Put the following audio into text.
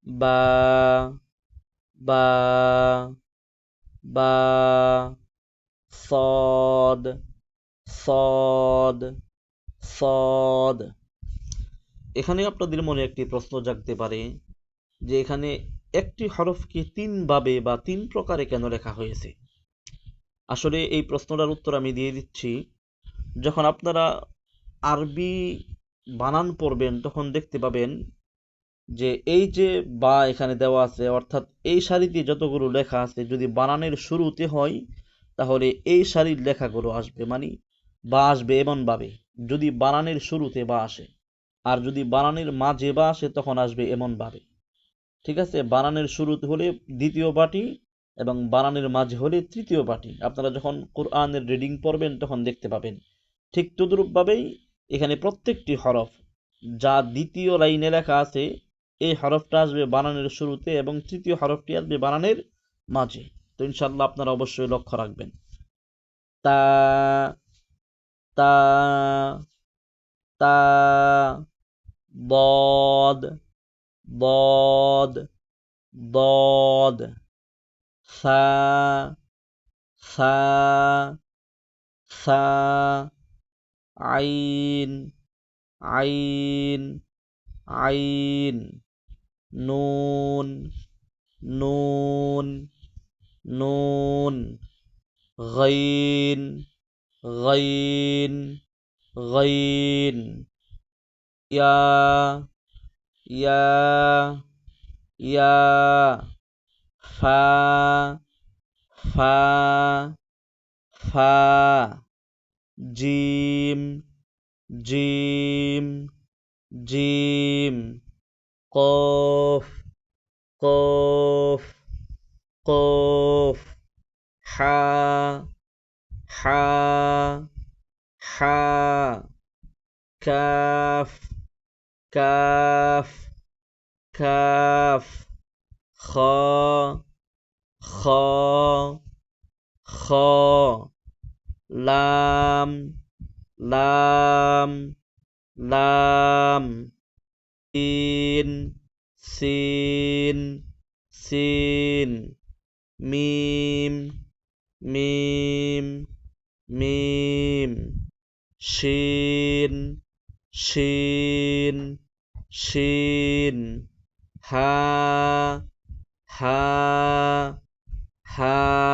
বা বা বা صاد صاد صاد। এখানে আপনাদের মনে একটি প্রশ্ন জাগতে পারে যে এখানে একটি হরফকে তিন ভাবে বা তিন প্রকারে কেন লেখা হয়েছে। আসলে এই প্রশ্নটার উত্তর আমি দিয়ে দিচ্ছি। যখন আপনারা আরবি বানান পড়বেন তখন দেখতে পাবেন যে এই যে বা এখানে দেওয়া আছে, অর্থাৎ এই সারিতে যতগুলো লেখা আছে যদি বানানের শুরুতে হয় তাহলে এই সারির লেখাগুলো আসবে, মানে বা আসবে এমন ভাবে যদি বানানের শুরুতে বা আসে, আর যদি বানানের মাঝে বা আসে তখন আসবে এমন ভাবে। ঠিক আছে, বানানের শুরুতে হলে দ্বিতীয় পাটি এবং বানানের মাঝে হলে তৃতীয় পাটি। আপনারা যখন কোরআনের রিডিং পড়বেন তখন দেখতে পাবেন ঠিক তদ্রূপভাবেই এখানে প্রত্যেকটি হরফ যা দ্বিতীয় লাইনে লেখা আছে এই হরফটা আসবে বানানের শুরুতে এবং তৃতীয় হরফটি আসবে বানানের মাঝে। তো ইনশাল্লাহ আপনারা অবশ্যই লক্ষ্য রাখবেন। তা তা তা বদ বদ বদ সা সা সা আইন আইন আইন নুন নুন নুন غين غين غين يا يا يا فا فا فا جيم جيم جيم قاف قاف قاف حا حا حا كاف كاف كاف خا خا خا لام لام لام سين سين سين ميم ميم ميم شين شين شين ها ها ها